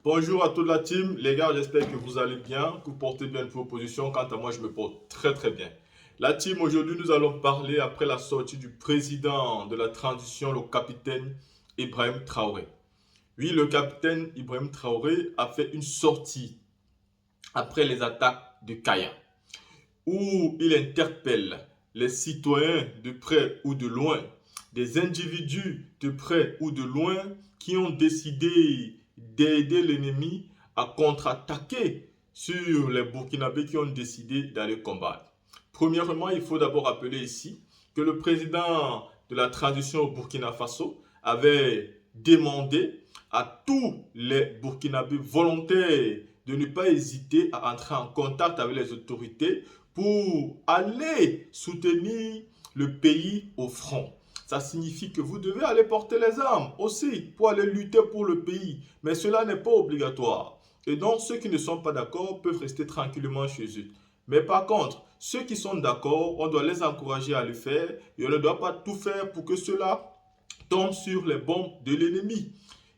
Bonjour à toute la team. Les gars, j'espère que vous allez bien, que vous portez bien vos positions. Quant à moi, je me porte très très bien. La team, aujourd'hui, nous allons parler après la sortie du président de la transition, le capitaine Ibrahim Traoré. Oui, le capitaine Ibrahim Traoré a fait une sortie après les attaques de Kaya, où il interpelle les citoyens de près ou de loin, des individus de près ou de loin qui ont décidé d'aider l'ennemi à contre-attaquer sur les Burkinabés qui ont décidé d'aller combattre. Premièrement, il faut d'abord rappeler ici que le président de la transition au Burkina Faso avait demandé à tous les Burkinabés volontaires de ne pas hésiter à entrer en contact avec les autorités pour aller soutenir le pays au front. Ça signifie que vous devez aller porter les armes aussi pour aller lutter pour le pays. Mais cela n'est pas obligatoire. Et donc, ceux qui ne sont pas d'accord peuvent rester tranquillement chez eux. Mais par contre, ceux qui sont d'accord, on doit les encourager à le faire et on ne doit pas tout faire pour que cela tombe sur les bombes de l'ennemi.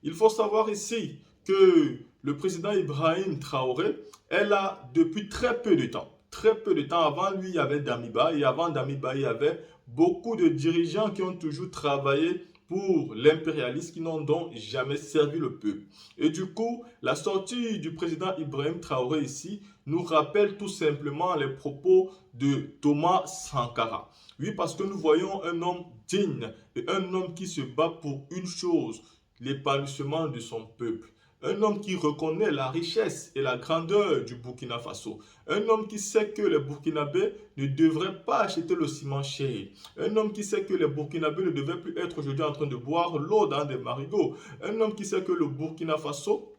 Il faut savoir ici que le président Ibrahim Traoré est là depuis très peu de temps. Très peu de temps. Avant lui, il y avait Damiba et avant Damiba, il y avait beaucoup de dirigeants qui ont toujours travaillé pour l'impérialisme qui n'ont donc jamais servi le peuple. Et du coup, la sortie du président Ibrahim Traoré ici nous rappelle tout simplement les propos de Thomas Sankara. Oui, parce que nous voyons un homme digne et un homme qui se bat pour une chose, l'épanouissement de son peuple. Un homme qui reconnaît la richesse et la grandeur du Burkina Faso. Un homme qui sait que les Burkinabés ne devraient pas acheter le ciment cher. Un homme qui sait que les Burkinabés ne devraient plus être aujourd'hui en train de boire l'eau dans des marigots. Un homme qui sait que le Burkina Faso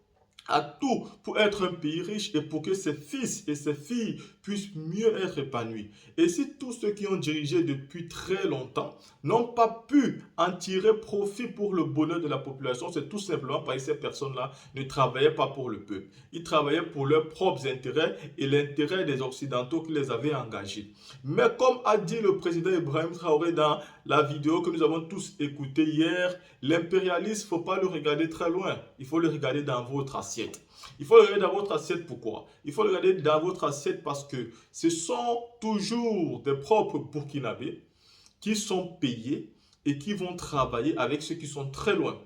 a tout pour être un pays riche et pour que ses fils et ses filles puissent mieux être épanouis. Et si tous ceux qui ont dirigé depuis très longtemps n'ont pas pu en tirer profit pour le bonheur de la population, c'est tout simplement parce que ces personnes-là ne travaillaient pas pour le peuple. Ils travaillaient pour leurs propres intérêts et l'intérêt des Occidentaux qui les avaient engagés. Mais comme a dit le président Ibrahim Traoré dans la vidéo que nous avons tous écoutée hier, l'impérialisme, il ne faut pas le regarder très loin. Il faut le regarder dans votre assiette. Il faut le regarder dans votre assiette pourquoi? Il faut le regarder dans votre assiette parce que ce sont toujours des propres Burkinabés qui sont payés et qui vont travailler avec ceux qui sont très loin.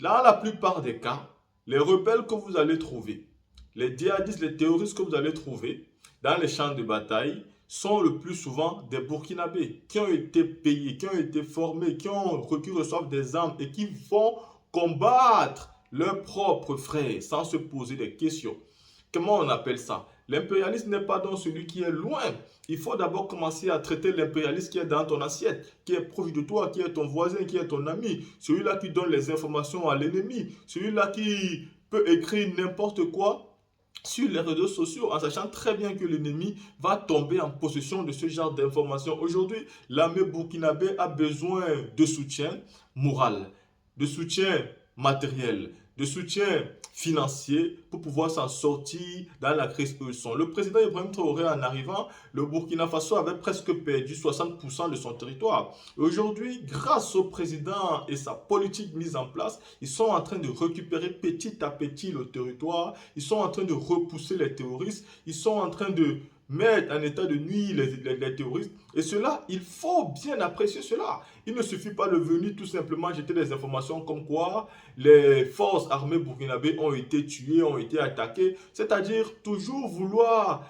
Dans la plupart des cas, les rebelles que vous allez trouver, les djihadistes, les terroristes que vous allez trouver dans les champs de bataille sont le plus souvent des Burkinabés qui ont été payés, qui ont été formés, qui reçoivent des armes et qui vont combattre leurs propres frères sans se poser des questions. Comment on appelle ça? L'impérialisme n'est pas donc celui qui est loin. Il faut d'abord commencer à traiter l'impérialisme qui est dans ton assiette, qui est proche de toi, qui est ton voisin, qui est ton ami, celui-là qui donne les informations à l'ennemi, celui-là qui peut écrire n'importe quoi sur les réseaux sociaux en sachant très bien que l'ennemi va tomber en possession de ce genre d'informations. Aujourd'hui, l'armée burkinabé a besoin de soutien moral, de soutien matériel, de soutien financier pour pouvoir s'en sortir dans la crise où ils sont. Le président Ibrahim Traoré, en arrivant, le Burkina Faso avait presque perdu 60% de son territoire. Aujourd'hui, grâce au président et sa politique mise en place, ils sont en train de récupérer petit à petit le territoire, ils sont en train de repousser les terroristes, ils sont en train de mettre en état de nuire les terroristes. Et cela, il faut bien apprécier cela. Il ne suffit pas de venir tout simplement jeter des informations comme quoi les forces armées burkinabées ont été tuées, ont été attaquées. C'est-à-dire toujours vouloir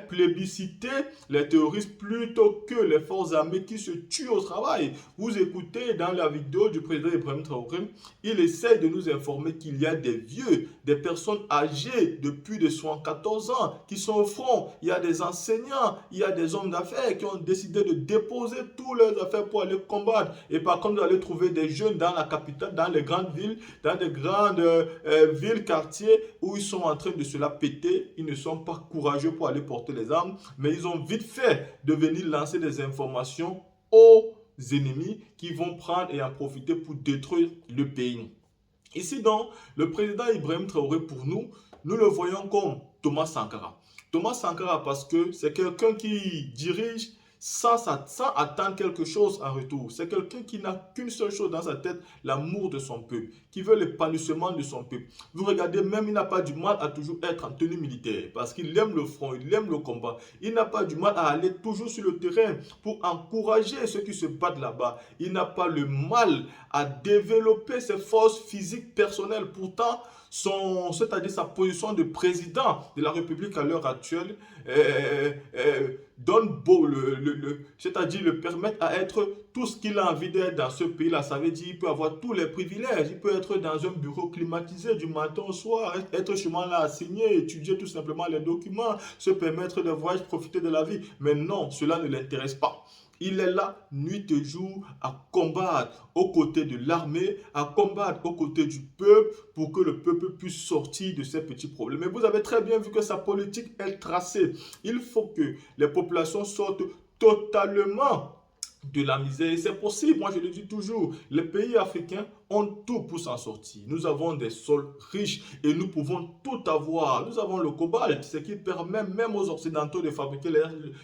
plébisciter les terroristes plutôt que les forces armées qui se tuent au travail. Vous écoutez dans la vidéo du président Ibrahim Traoré, il essaie de nous informer qu'il y a des vieux, des personnes âgées de plus de 74 ans qui sont au front. Il y a des enseignants, il y a des hommes d'affaires qui ont décidé de déposer toutes leurs affaires pour aller combattre. Et par contre, vous allez trouver des jeunes dans la capitale, dans les grandes villes, dans des grandes villes, quartiers, où ils sont en train de se la péter. Ils ne sont pas courageux pour aller porter les armes, mais ils ont vite fait de venir lancer des informations aux ennemis qui vont prendre et en profiter pour détruire le pays. Ici donc, le président Ibrahim Traoré, pour nous, nous le voyons comme Thomas Sankara. Thomas Sankara parce que c'est quelqu'un qui dirige sans attendre quelque chose en retour. C'est quelqu'un qui n'a qu'une seule chose dans sa tête, l'amour de son peuple, qui veut l'épanouissement de son peuple. Vous regardez, même il n'a pas du mal à toujours être en tenue militaire parce qu'il aime le front, il aime le combat. Il n'a pas du mal à aller toujours sur le terrain pour encourager ceux qui se battent là-bas. Il n'a pas le mal à développer ses forces physiques personnelles. Pourtant, c'est-à-dire sa position de président de la République à l'heure actuelle, donne beau, c'est-à-dire le permettre à être tout ce qu'il a envie d'être dans ce pays-là. Ça veut dire qu'il peut avoir tous les privilèges. Il peut être dans un bureau climatisé du matin au soir, être chez moi là à signer, étudier tout simplement les documents, se permettre de voyager, profiter de la vie. Mais non, cela ne l'intéresse pas. Il est là nuit et jour à combattre aux côtés de l'armée, à combattre aux côtés du peuple pour que le peuple puisse sortir de ces petits problèmes. Mais vous avez très bien vu que sa politique est tracée. Il faut que les populations sortent totalement de la misère. Et c'est possible, moi je le dis toujours, les pays africains ont tout pour s'en sortir. Nous avons des sols riches et nous pouvons tout avoir. Nous avons le cobalt, ce qui permet même aux Occidentaux de fabriquer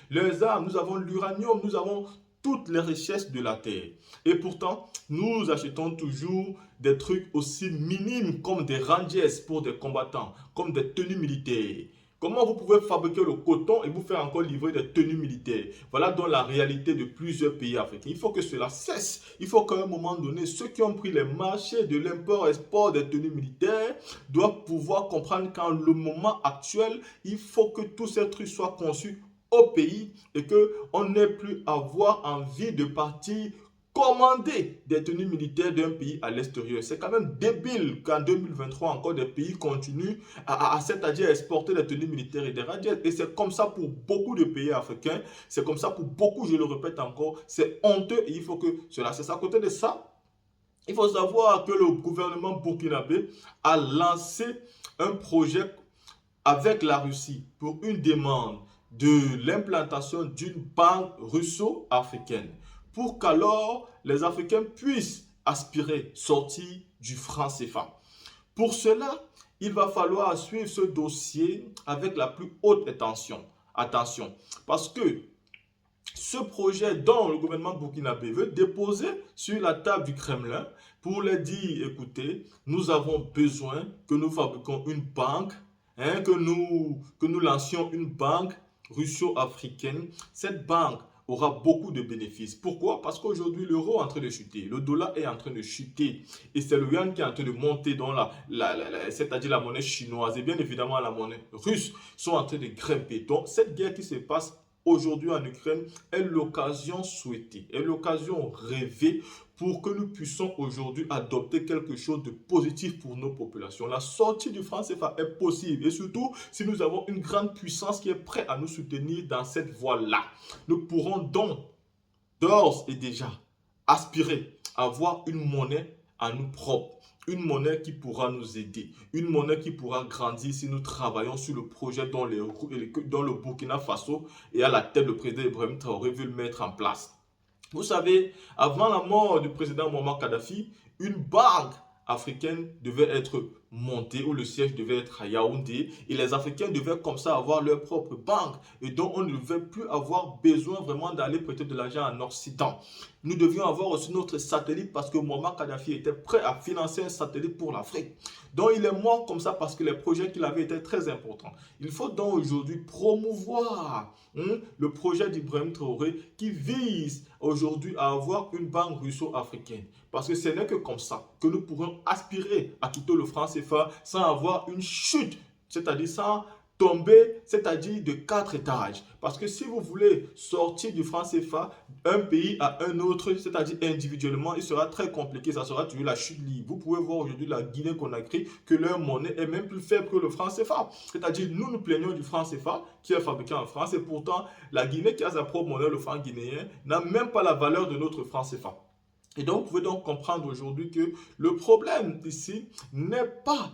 leurs armes. Nous avons l'uranium, nous avons toutes les richesses de la terre. Et pourtant, nous achetons toujours des trucs aussi minimes comme des rangers pour des combattants, comme des tenues militaires. Comment vous pouvez fabriquer le coton et vous faire encore livrer des tenues militaires? Voilà donc la réalité de plusieurs pays africains. Il faut que cela cesse. Il faut qu'à un moment donné, ceux qui ont pris les marchés de l'import-export des tenues militaires doivent pouvoir comprendre qu'en le moment actuel, il faut que tous ces trucs soient conçus au pays et qu'on n'ait plus à avoir envie de partir commander des tenues militaires d'un pays à l'extérieur. C'est quand même débile qu'en 2023, encore des pays continuent c'est-à-dire exporter des tenues militaires et des radios. Et c'est comme ça pour beaucoup de pays africains. C'est comme ça pour beaucoup, je le répète encore. C'est honteux et il faut que cela cesse. À côté de ça, il faut savoir que le gouvernement burkinabé a lancé un projet avec la Russie pour une demande de l'implantation d'une banque russo-africaine pour qu'alors les Africains puissent aspirer, sortir du franc CFA. Pour cela, il va falloir suivre ce dossier avec la plus haute attention. Attention, parce que ce projet dont le gouvernement burkinabé veut déposer sur la table du Kremlin pour leur dire, écoutez, nous avons besoin que nous fabriquions une banque, que nous lancions une banque russo-africaine. Cette banque aura beaucoup de bénéfices. Pourquoi? Parce qu'aujourd'hui, l'euro est en train de chuter, le dollar est en train de chuter, et c'est le yuan qui est en train de monter dans c'est-à-dire la monnaie chinoise, et bien évidemment la monnaie russe sont en train de grimper. Donc, cette guerre qui se passe aujourd'hui en Ukraine est l'occasion souhaitée, est l'occasion rêvée pour que nous puissions aujourd'hui adopter quelque chose de positif pour nos populations. La sortie du franc CFA est possible et surtout si nous avons une grande puissance qui est prête à nous soutenir dans cette voie-là. Nous pourrons donc d'ores et déjà aspirer à avoir une monnaie à nous propre. Une monnaie qui pourra nous aider, une monnaie qui pourra grandir si nous travaillons sur le projet dont le Burkina Faso et à la tête le président Ibrahim Traoré veut le mettre en place. Vous savez, avant la mort du président Muammar Kadhafi, une banque africaine devait être montée où le siège devait être à Yaoundé et les Africains devaient comme ça avoir leur propre banque et donc on ne devait plus avoir besoin vraiment d'aller prêter de l'argent en Occident. Nous devions avoir aussi notre satellite parce que Muammar Kadhafi était prêt à financer un satellite pour l'Afrique. Donc il est mort comme ça parce que les projets qu'il avait étaient très importants. Il faut donc aujourd'hui promouvoir le projet d'Ibrahim Traoré qui vise aujourd'hui à avoir une banque russo-africaine. Parce que ce n'est que comme ça que nous pourrons aspirer à quitter le franc CFA sans avoir une chute, c'est-à-dire sans tomber, c'est-à-dire de 4 étages. Parce que si vous voulez sortir du franc CFA, un pays à un autre, c'est-à-dire individuellement, il sera très compliqué, ça sera toujours la chute libre. Vous pouvez voir aujourd'hui la Guinée-Conakry que leur monnaie est même plus faible que le franc CFA. C'est-à-dire nous nous plaignons du franc CFA qui est fabriqué en France et pourtant la Guinée qui a sa propre monnaie, le franc guinéen, n'a même pas la valeur de notre franc CFA. Et donc, vous pouvez donc comprendre aujourd'hui que le problème ici n'est pas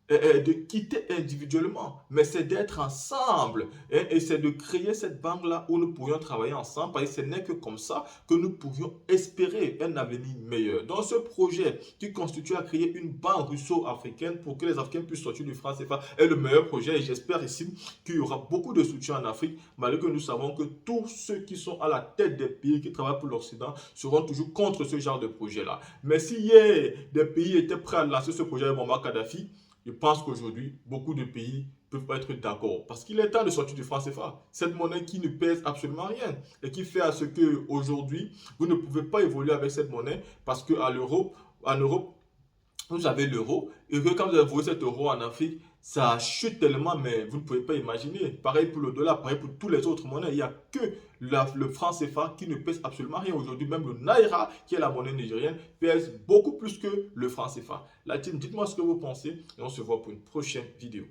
de quitter individuellement, mais c'est d'être ensemble, hein, et c'est de créer cette banque-là où nous pourrions travailler ensemble, parce que ce n'est que comme ça que nous pourrions espérer un avenir meilleur. Donc ce projet qui constitue à créer une banque russo-africaine pour que les Africains puissent sortir du franc CFA est le meilleur projet, et j'espère ici qu'il y aura beaucoup de soutien en Afrique, malgré que nous savons que tous ceux qui sont à la tête des pays qui travaillent pour l'Occident seront toujours contre ce genre de projet-là. Mais si hier des pays étaient prêts à lancer ce projet avec Muammar Kadhafi, je pense qu'aujourd'hui, beaucoup de pays peuvent être d'accord. Parce qu'il est temps de sortir du franc CFA. Cette monnaie qui ne pèse absolument rien et qui fait à ce que aujourd'hui, vous ne pouvez pas évoluer avec cette monnaie parce qu'en Europe, vous avez l'euro et que quand vous avez cet euro en Afrique, ça chute tellement, mais vous ne pouvez pas imaginer. Pareil pour le dollar, pareil pour toutes les autres monnaies. Il n'y a que le franc CFA qui ne pèse absolument rien aujourd'hui. Même le Naira, qui est la monnaie nigérienne, pèse beaucoup plus que le franc CFA. La team, dites-moi ce que vous pensez et on se voit pour une prochaine vidéo.